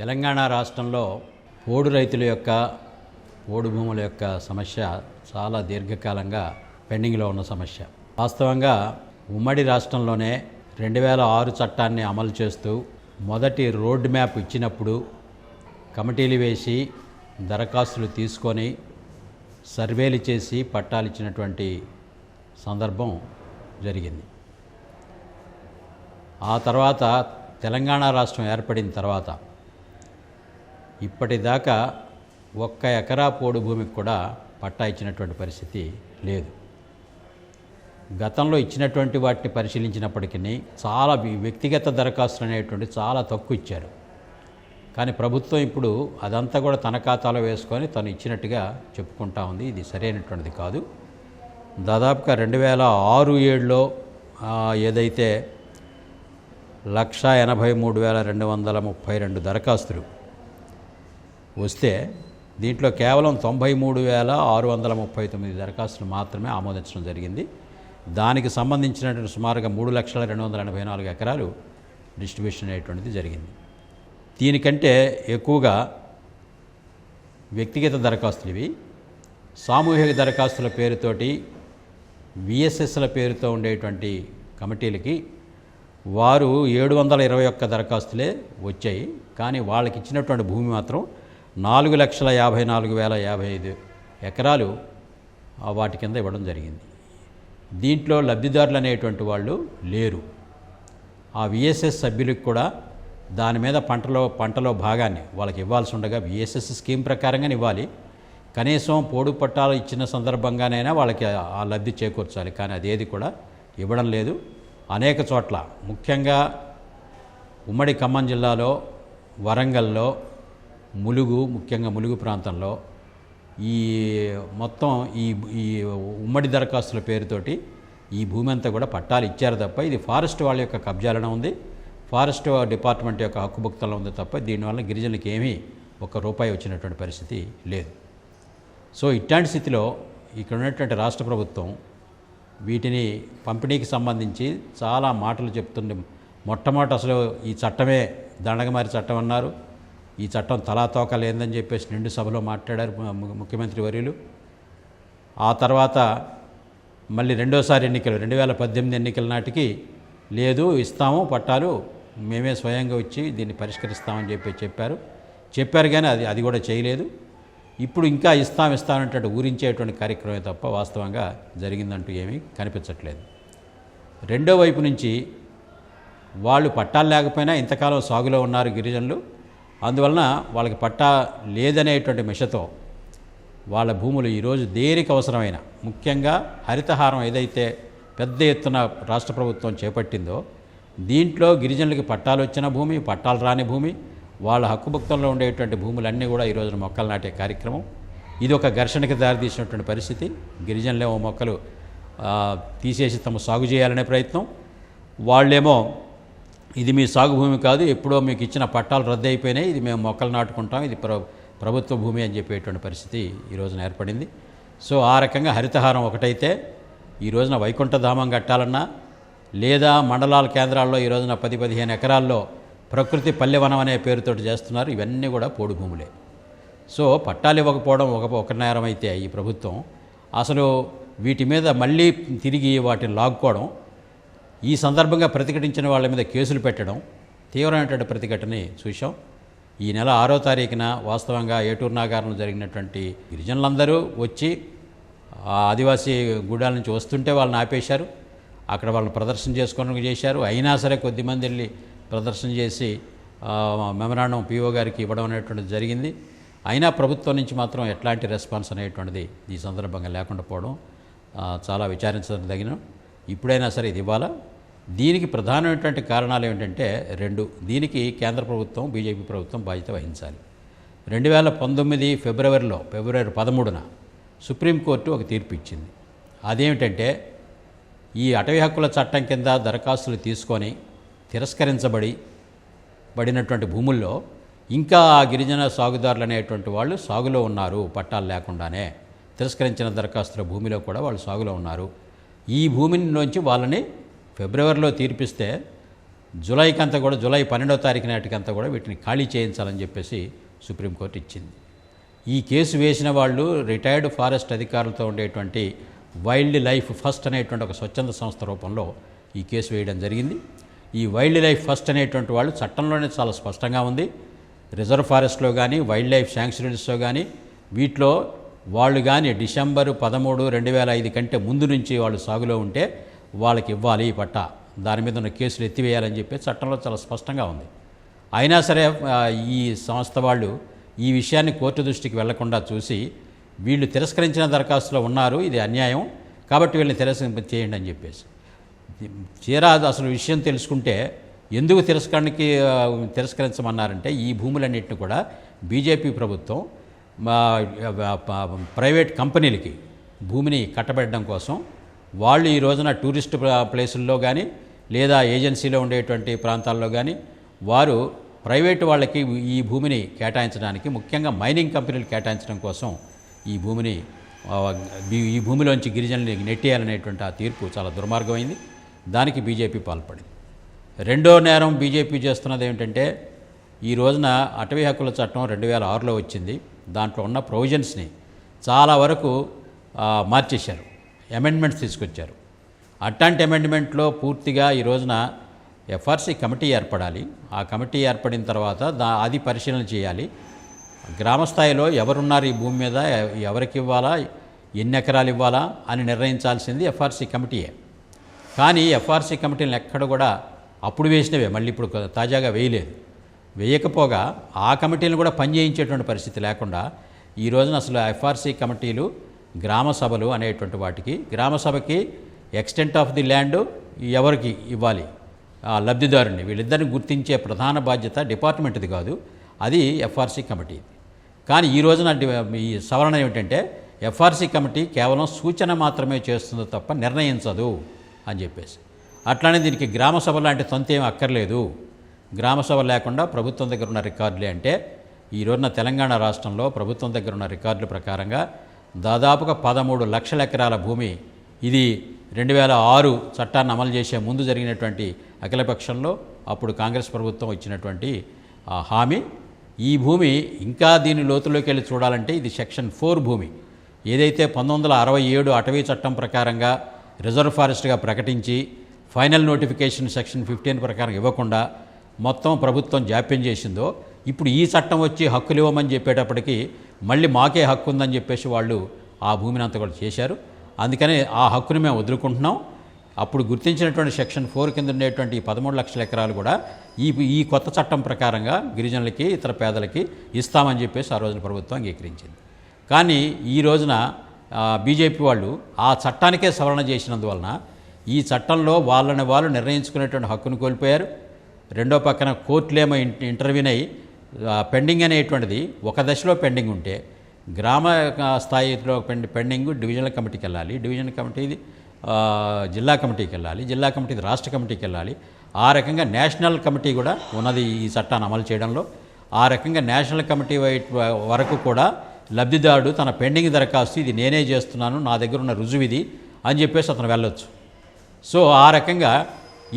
తెలంగాణ రాష్ట్రంలో పోడు రైతుల యొక్క పోడు భూముల యొక్క సమస్య చాలా దీర్ఘకాలంగా పెండింగ్లో ఉన్న సమస్య. వాస్తవంగా ఉమ్మడి రాష్ట్రంలోనే 2006 చట్టాన్ని అమలు చేస్తూ మొదటి రోడ్ మ్యాప్ ఇచ్చినప్పుడు కమిటీలు వేసి దరఖాస్తులు తీసుకొని సర్వేలు చేసి పట్టాలు ఇచ్చినటువంటి సందర్భం జరిగింది. ఆ తర్వాత తెలంగాణ రాష్ట్రం ఏర్పడిన తర్వాత ఇప్పటిదాకా 1 ఎకరా పోడు భూమికి కూడా పట్టా ఇచ్చినటువంటి పరిస్థితి లేదు. గతంలో ఇచ్చినటువంటి వాటిని పరిశీలించినప్పటికీ చాలా వ్యక్తిగత దరఖాస్తులు అనేటువంటి చాలా తక్కువ ఇచ్చారు. కానీ ప్రభుత్వం ఇప్పుడు అదంతా కూడా తన ఖాతాలో వేసుకొని తను ఇచ్చినట్టుగా చెప్పుకుంటా ఉంది. ఇది సరైనటువంటిది కాదు. దాదాపుగా 2006-7లో ఏదైతే 1,83,232 దరఖాస్తులు వస్తే దీంట్లో కేవలం 93,639 దరఖాస్తులు మాత్రమే ఆమోదించడం జరిగింది. దానికి సంబంధించినటువంటి సుమారుగా 3,284 ఎకరాలు డిస్ట్రిబ్యూషన్ అనేటువంటిది జరిగింది. దీనికంటే ఎక్కువగా వ్యక్తిగత దరఖాస్తులు ఇవి. సామూహిక దరఖాస్తుల పేరుతోటి విఎస్ఎస్ల పేరుతో ఉండేటువంటి కమిటీలకి వారు 721 దరఖాస్తులే వచ్చాయి. కానీ వాళ్ళకి ఇచ్చినటువంటి భూమి మాత్రం 4,54,055 ఎకరాలు వాటి కింద ఇవ్వడం జరిగింది. దీంట్లో లబ్ధిదారులు అనేటువంటి వాళ్ళు లేరు. ఆ విఎస్ఎస్ సభ్యులకు కూడా దాని మీద పంటలో భాగాన్ని వాళ్ళకి ఇవ్వాల్సి ఉండగా విఎస్ఎస్ స్కీమ్ ప్రకారంగానే ఇవ్వాలి. కనీసం పోడు పట్టాలు ఇచ్చిన సందర్భంగానైనా వాళ్ళకి ఆ లబ్ధి చేకూర్చాలి. కానీ అదేది కూడా ఇవ్వడం లేదు. అనేక చోట్ల ముఖ్యంగా ఉమ్మడి ఖమ్మం జిల్లాలో, వరంగల్లో, ముఖ్యంగా ములుగు ప్రాంతంలో ఈ మొత్తం ఈ ఉమ్మడి దరఖాస్తుల పేరుతోటి ఈ భూమి అంతా కూడా పట్టాలు ఇచ్చారు తప్ప ఇది ఫారెస్ట్ వాళ్ళ యొక్క కబ్జాలను ఉంది, ఫారెస్ట్ డిపార్ట్మెంట్ యొక్క హక్కుభుక్తంలో ఉంది తప్ప దీనివల్ల గిరిజనులకు ఏమీ ₹1 వచ్చినటువంటి పరిస్థితి లేదు. సో ఇట్లాంటి స్థితిలో ఇక్కడ ఉన్నటువంటి రాష్ట్ర ప్రభుత్వం వీటిని పంపిణీకి సంబంధించి చాలా మాటలు చెప్తుంది. మొట్టమొదటి అసలు ఈ చట్టమే దండగమారి చట్టం అన్నారు. ఈ చట్టం తలాతోక లేదని చెప్పేసి నిండు సభలో మాట్లాడారు ముఖ్యమంత్రి వర్యులు. ఆ తర్వాత మళ్ళీ రెండోసారి ఎన్నికలు 2018 ఎన్నికల నాటికి లేదు ఇస్తాము పట్టాలు మేమే స్వయంగా వచ్చి దీన్ని పరిష్కరిస్తామని చెప్పారు కానీ అది కూడా చేయలేదు. ఇప్పుడు ఇంకా ఇస్తామంటే ఊరించేటువంటి కార్యక్రమమే తప్ప వాస్తవంగా జరిగిందంటూ ఏమీ కనిపించట్లేదు. రెండో వైపు నుంచి వాళ్ళు పట్టాలు లేకపోయినా ఇంతకాలం సాగులో ఉన్నారు గిరిజనులు. అందువలన వాళ్ళకి పట్టా లేదనేటువంటి మిషతో వాళ్ళ భూములు ఈరోజు దేనికి అవసరమైన ముఖ్యంగా హరితహారం ఏదైతే పెద్ద ఎత్తున రాష్ట్ర ప్రభుత్వం చేపట్టిందో దీంట్లో గిరిజనులకి పట్టాలు వచ్చిన భూమి, పట్టాలు రాని భూమి, వాళ్ళ హక్కుభుక్తంలో ఉండేటువంటి భూములన్నీ కూడా ఈ రోజున మొక్కలు నాటే కార్యక్రమం. ఇది ఒక ఘర్షణకి దారితీసినటువంటి పరిస్థితి. గిరిజనులేమో మొక్కలు తీసేసి తమ సాగు చేయాలనే ప్రయత్నం, వాళ్ళేమో ఇది మీ సాగు భూమి కాదు, ఎప్పుడో మీకు ఇచ్చిన పట్టాలు రద్దు అయిపోయినాయి, ఇది మేము మొక్కలు నాటుకుంటాం, ఇది ప్రభుత్వ భూమి అని చెప్పేటువంటి పరిస్థితి ఈ రోజున ఏర్పడింది. సో ఆ రకంగా హరితహారం ఒకటైతే ఈ రోజున వైకుంఠధామం కట్టాలన్నా లేదా మండలాల కేంద్రాల్లో ఈ రోజున 10-15 ఎకరాల్లో ప్రకృతి పల్లెవనం అనే పేరుతోటి చేస్తున్నారు. ఇవన్నీ కూడా పోడు భూములే. సో పట్టాలు ఇవ్వకపోవడం ఒక నేరం అయితే ఈ ప్రభుత్వం అసలు వీటి మీద మళ్ళీ తిరిగి వాటిని లాక్కోవడం, ఈ సందర్భంగా ప్రతిఘటించిన వాళ్ళ మీద కేసులు పెట్టడం తీవ్రమైనటువంటి ప్రతిఘటనని చూసాం. ఈ నెల 6వ తారీఖున వాస్తవంగా ఏటూరు నాగారంలో జరిగినటువంటి గిరిజనులందరూ వచ్చి ఆదివాసీ గూడాల నుంచి వస్తుంటే వాళ్ళని ఆపేశారు. అక్కడ వాళ్ళని ప్రదర్శన చేసుకోవడానికి చేశారు. అయినా సరే కొద్దిమంది వెళ్ళి ప్రదర్శన చేసి మెమరాండం పిఓ గారికి ఇవ్వడం అనేటువంటిది జరిగింది. అయినా ప్రభుత్వం నుంచి మాత్రం ఎట్లాంటి రెస్పాన్స్ అనేటువంటిది ఈ సందర్భంగా లేకుండా పోవడం చాలా విచారించదగిన. ఇప్పుడైనా సరే ఇది ఇవ్వాలా. దీనికి ప్రధానమైనటువంటి కారణాలు ఏమిటంటే 2. దీనికి కేంద్ర ప్రభుత్వం, బీజేపీ ప్రభుత్వం బాధ్యత వహించాలి. 2019 ఫిబ్రవరి 13న సుప్రీంకోర్టు ఒక తీర్పు ఇచ్చింది. అదేమిటంటే ఈ అటవీ హక్కుల చట్టం కింద దరఖాస్తులు తీసుకొని తిరస్కరించబడినటువంటి భూముల్లో ఇంకా ఆ గిరిజన సాగుదారులు అనేటువంటి వాళ్ళు సాగులో ఉన్నారు. పట్టాలు లేకుండానే తిరస్కరించిన దరఖాస్తుల భూమిలో కూడా వాళ్ళు సాగులో ఉన్నారు. ఈ భూమిలోంచి వాళ్ళని ఫిబ్రవరిలో తీర్పిస్తే జూలైకంతా కూడా జూలై 12వ తారీఖు నాటికంతా కూడా వీటిని ఖాళీ చేయించాలని చెప్పేసి సుప్రీంకోర్టు ఇచ్చింది. ఈ కేసు వేసిన వాళ్ళు రిటైర్డ్ ఫారెస్ట్ అధికారులతో ఉండేటువంటి వైల్డ్ లైఫ్ ఫస్ట్ అనేటువంటి ఒక స్వచ్ఛంద సంస్థ రూపంలో ఈ కేసు వేయడం జరిగింది. ఈ వైల్డ్ లైఫ్ ఫస్ట్ అనేటువంటి వాళ్ళు చట్టంలోనే చాలా స్పష్టంగా ఉంది. రిజర్వ్ ఫారెస్ట్లో కానీ వైల్డ్ లైఫ్ శాంక్చురీస్లో కానీ వీటిలో వాళ్ళు కానీ డిసెంబరు 13, 2005 కంటే ముందు నుంచి వాళ్ళు సాగులో ఉంటే వాళ్ళకి ఇవ్వాలి ఈ పట్టా, దాని మీద ఉన్న కేసులు ఎత్తివేయాలని చెప్పి చట్టంలో చాలా స్పష్టంగా ఉంది. అయినా సరే ఈ సంస్థ వాళ్ళు ఈ విషయాన్ని కోర్టు దృష్టికి వెళ్లకుండా చూసి వీళ్ళు తిరస్కరించిన దరఖాస్తులో ఉన్నారు, ఇది అన్యాయం కాబట్టి వీళ్ళని చేయండి అని చెప్పేసి తీరా అసలు విషయం తెలుసుకుంటే ఎందుకు తిరస్కరించమన్నారంటే ఈ భూములన్నింటిని కూడా బీజేపీ ప్రభుత్వం ప్రైవేట్ కంపెనీలకి భూమిని కట్టబెట్టడం కోసం వాళ్ళు ఈ రోజున టూరిస్ట్ ప్లేసుల్లో కానీ లేదా ఏజెన్సీలో ఉండేటువంటి ప్రాంతాల్లో కానీ వారు ప్రైవేటు వాళ్ళకి ఈ భూమిని కేటాయించడానికి, ముఖ్యంగా మైనింగ్ కంపెనీలు కేటాయించడం కోసం ఈ భూమిలోంచి గిరిజనుల్ని నెట్టేయాలనేటువంటి ఆ తీర్పు చాలా దుర్మార్గమైంది. దానికి బీజేపీ పాల్పడింది. రెండో నేరం బీజేపీ చేస్తున్నది ఏమిటంటే ఈ రోజున అటవీ హక్కుల చట్టం 2006లో వచ్చింది. దాంట్లో ఉన్న ప్రొవిజన్స్ని చాలా వరకు మార్చేశారు, అమెండ్మెంట్స్ తీసుకొచ్చారు. అట్లాంటి అమెండ్మెంట్లో పూర్తిగా ఈ రోజున ఎఫ్ఆర్సీ కమిటీ ఏర్పడాలి. ఆ కమిటీ ఏర్పడిన తర్వాత అది పరిశీలన చేయాలి. గ్రామస్థాయిలో ఎవరున్నారు ఈ భూమి మీద, ఎవరికి ఇవ్వాలా, ఎన్ని ఎకరాలు ఇవ్వాలా అని నిర్ణయించాల్సింది ఎఫ్ఆర్సీ కమిటీయే. కానీ ఎఫ్ఆర్సీ కమిటీలను ఎక్కడ కూడా అప్పుడు వేసినవే మళ్ళీ ఇప్పుడు తాజాగా వేయలేదు. వేయకపోగా ఆ కమిటీలను కూడా పనిచేయించేటువంటి పరిస్థితి లేకుండా ఈ రోజున అసలు ఎఫ్ఆర్సీ కమిటీలు గ్రామ సభలు అనేటువంటి వాటికి, గ్రామ సభకి ఎక్స్టెంట్ ఆఫ్ ది ల్యాండ్ ఎవరికి ఇవ్వాలి, లబ్ధిదారుని వీళ్ళిద్దరిని గుర్తించే ప్రధాన బాధ్యత డిపార్ట్మెంట్ది కాదు, అది ఎఫ్ఆర్సీ కమిటీ. కానీ ఈ రోజున ఈ సవరణ ఏమిటంటే ఎఫ్ఆర్సీ కమిటీ కేవలం సూచన మాత్రమే చేస్తుందో తప్ప నిర్ణయించదు అని చెప్పేసి. అట్లానే దీనికి గ్రామ సభ లాంటి తొంతేం అక్కర్లేదు. గ్రామ సభ లేకుండా ప్రభుత్వం దగ్గర ఉన్న రికార్డులే అంటే ఈ రోజున తెలంగాణ రాష్ట్రంలో ప్రభుత్వం దగ్గర ఉన్న రికార్డుల ప్రకారంగా దాదాపుగా 13 లక్షల ఎకరాల భూమి, ఇది 2006 చట్టాన్ని అమలు చేసే ముందు జరిగినటువంటి అఖిలపక్షంలో అప్పుడు కాంగ్రెస్ ప్రభుత్వం ఇచ్చినటువంటి హామీ. ఈ భూమి ఇంకా దీని లోతులోకి వెళ్ళి చూడాలంటే ఇది సెక్షన్ 4 భూమి, ఏదైతే 1967 అటవీ చట్టం ప్రకారంగా రిజర్వ్ ఫారెస్ట్గా ప్రకటించి ఫైనల్ నోటిఫికేషన్ సెక్షన్ 15 ప్రకారం ఇవ్వకుండా మొత్తం ప్రభుత్వం జాప్యం చేసిందో, ఇప్పుడు ఈ చట్టం వచ్చి హక్కులు ఇవ్వమని చెప్పేటప్పటికి మళ్ళీ మాకే హక్కు ఉందని చెప్పేసి వాళ్ళు ఆ భూమిని అంతా కూడా చేశారు. అందుకని ఆ హక్కుని మేము వదులుకుంటున్నాం. అప్పుడు గుర్తించినటువంటి సెక్షన్ 4 కింద ఉండేటువంటి 13 లక్షల ఎకరాలు కూడా ఈ కొత్త చట్టం ప్రకారంగా గిరిజనులకి ఇతర పేదలకి ఇస్తామని చెప్పేసి ఆ రోజున ప్రభుత్వం అంగీకరించింది. కానీ ఈ రోజున బీజేపీ వాళ్ళు ఆ చట్టానికే సవరణ చేసినందువలన ఈ చట్టంలో వాళ్ళని వాళ్ళు నిర్ణయించుకునేటువంటి హక్కును కోల్పోయారు. రెండో పక్కన కోర్టులేమో ఇంటర్వ్యూన్ అయ్యి పెండింగ్ అనేటువంటిది ఒక దశలో పెండింగ్ ఉంటే గ్రామ స్థాయిలో పెండింగ్ డివిజనల్ కమిటీకి వెళ్ళాలి, డివిజనల్ కమిటీది జిల్లా కమిటీకి వెళ్ళాలి, జిల్లా కమిటీది రాష్ట్ర కమిటీకి వెళ్ళాలి. ఆ రకంగా నేషనల్ కమిటీ కూడా ఉన్నది ఈ చట్టాన్ని అమలు చేయడంలో. ఆ రకంగా నేషనల్ కమిటీ వరకు కూడా లబ్ధిదారుడు తన పెండింగ్ దరఖాస్తు ఇది నేనే చేస్తున్నాను, నా దగ్గర ఉన్న రుజువు ఇది అని చెప్పేసి అతను వెళ్ళొచ్చు. సో ఆ రకంగా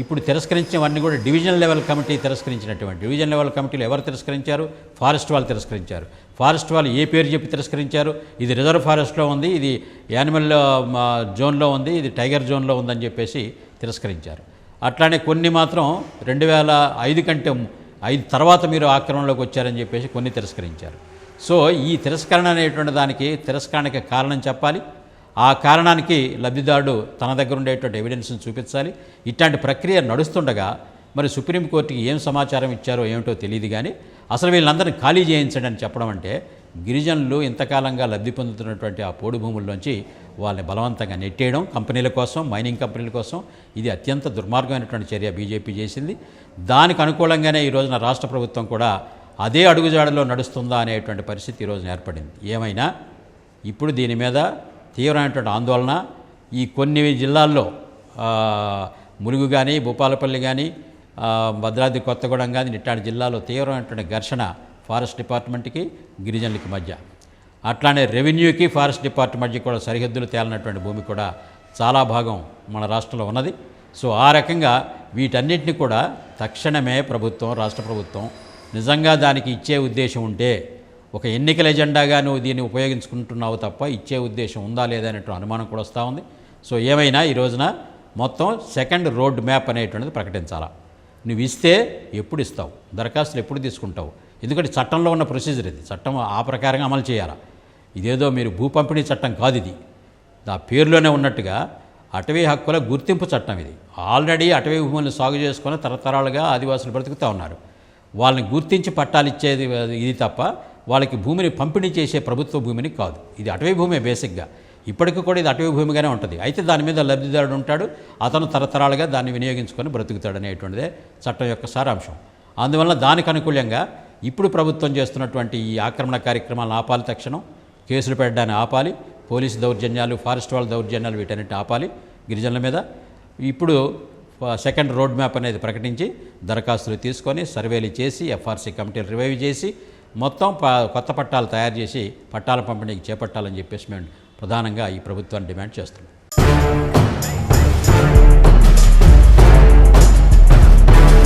ఇప్పుడు తిరస్కరించినవన్నీ కూడా డివిజన్ లెవెల్ కమిటీ తిరస్కరించినటువంటి, డివిజన్ లెవెల్ కమిటీలు ఎవరు తిరస్కరించారు? ఫారెస్ట్ వాళ్ళు తిరస్కరించారు. ఫారెస్ట్ వాళ్ళు ఏ పేరు చెప్పి తిరస్కరించారు? ఇది రిజర్వ్ ఫారెస్ట్లో ఉంది, ఇది యానిమల్ జోన్లో ఉంది, ఇది టైగర్ జోన్లో ఉందని చెప్పేసి తిరస్కరించారు. అట్లానే కొన్ని మాత్రం 2005 కంటే 5 తర్వాత మీరు ఆక్రమణలోకి వచ్చారని చెప్పేసి కొన్ని తిరస్కరించారు. సో ఈ తిరస్కరణ అనేటువంటి దానికి తిరస్కరణకి కారణం చెప్పాలి. ఆ కారణానికి లబ్ధిదారుడు తన దగ్గర ఉండేటువంటి ఎవిడెన్స్ని చూపించాలి. ఇట్లాంటి ప్రక్రియ నడుస్తుండగా మరి సుప్రీంకోర్టుకి ఏం సమాచారం ఇచ్చారో ఏమిటో తెలియదు. కానీ అసలు వీళ్ళందరినీ ఖాళీ చేయించండి అని చెప్పడం అంటే గిరిజనులు ఇంతకాలంగా లబ్ధి పొందుతున్నటువంటి ఆ పోడు భూముల్లోంచి వాళ్ళని బలవంతంగా నెట్టేయడం కంపెనీల కోసం, మైనింగ్ కంపెనీల కోసం, ఇది అత్యంత దుర్మార్గమైనటువంటి చర్య బీజేపీ చేసింది. దానికి అనుకూలంగానే ఈ రోజున రాష్ట్ర ప్రభుత్వం కూడా అదే అడుగుజాడలో నడుస్తుందా అనేటువంటి పరిస్థితి ఈరోజు ఏర్పడింది. ఏమైనా ఇప్పుడు దీని మీద తీవ్రమైనటువంటి ఆందోళన ఈ కొన్ని జిల్లాల్లో ములుగు కానీ, భూపాలపల్లి కానీ, భద్రాద్రి కొత్తగూడెం కానీ ఇట్లాంటి జిల్లాలో తీవ్రమైనటువంటి ఘర్షణ ఫారెస్ట్ డిపార్ట్మెంట్కి గిరిజనులకి మధ్య, అట్లానే రెవెన్యూకి ఫారెస్ట్ డిపార్ట్మెంట్ మధ్య కూడా సరిహద్దులు తేలినటువంటి భూమి కూడా చాలా భాగం మన రాష్ట్రంలో ఉన్నది. సో ఆ రకంగా వీటన్నిటిని కూడా తక్షణమే రాష్ట్ర ప్రభుత్వం నిజంగా దానికి ఇచ్చే ఉద్దేశం ఉంటే, ఒక ఎన్నికల ఎజెండాగా నువ్వు దీన్ని ఉపయోగించుకుంటున్నావు తప్ప ఇచ్చే ఉద్దేశం ఉందా లేదా అనేటువంటి అనుమానం కూడా వస్తూ ఉంది. సో ఏమైనా ఈ రోజున మొత్తం సెకండ్ రోడ్ మ్యాప్ అనేటువంటిది ప్రకటించాలా. నువ్వు ఇస్తే ఎప్పుడు ఇస్తావు, దరఖాస్తులు ఎప్పుడు తీసుకుంటావు? ఎందుకంటే చట్టంలో ఉన్న ప్రొసీజర్ ఇది, చట్టం ఆ ప్రకారంగా అమలు చేయాలా. ఇదేదో మీరు భూ పంపిణీ చట్టం కాదు, ఇది ఆ పేరులోనే ఉన్నట్టుగా అటవీ హక్కుల గుర్తింపు చట్టం ఇది. ఆల్రెడీ అటవీ భూములను సాగు చేసుకొని తరతరాలుగా ఆదివాసులు బ్రతుకుతూ ఉన్నారు. వాళ్ళని గుర్తించి పట్టాలు ఇచ్చేది ఇది తప్ప వాళ్ళకి భూమిని పంపిణీ చేసే ప్రభుత్వ భూమిని కాదు. ఇది అటవీ భూమే బేసిక్గా, ఇప్పటికీ కూడా ఇది అటవీ భూమిగానే ఉంటుంది. అయితే దాని మీద లబ్ధిదారుడు ఉంటాడు, అతను తరతరాలుగా దాన్ని వినియోగించుకొని బ్రతుకుతాడు అనేటువంటిదే చట్టం యొక్క సారాంశం. అందువల్ల దానికి అనుకూలంగా ఇప్పుడు ప్రభుత్వం చేస్తున్నటువంటి ఈ ఆక్రమణ కార్యక్రమాలను ఆపాలి, తక్షణం కేసులు పెట్టడాన్ని ఆపాలి, పోలీసు దౌర్జన్యాలు, ఫారెస్ట్ వాళ్ళ దౌర్జన్యాలు వీటన్నిటిని ఆపాలి గిరిజనుల మీద. ఇప్పుడు సెకండ్ రోడ్ మ్యాప్ అనేది ప్రకటించి దరఖాస్తులు తీసుకొని సర్వేలు చేసి ఎఫ్ఆర్సీ కమిటీలు రివైవ్ చేసి మొత్తం కొత్త పట్టాలు తయారు చేసి పట్టాల పంపిణీకి చేపట్టాలని చెప్పేసి మేము ప్రధానంగా ఈ ప్రభుత్వాన్ని డిమాండ్ చేస్తున్నాం.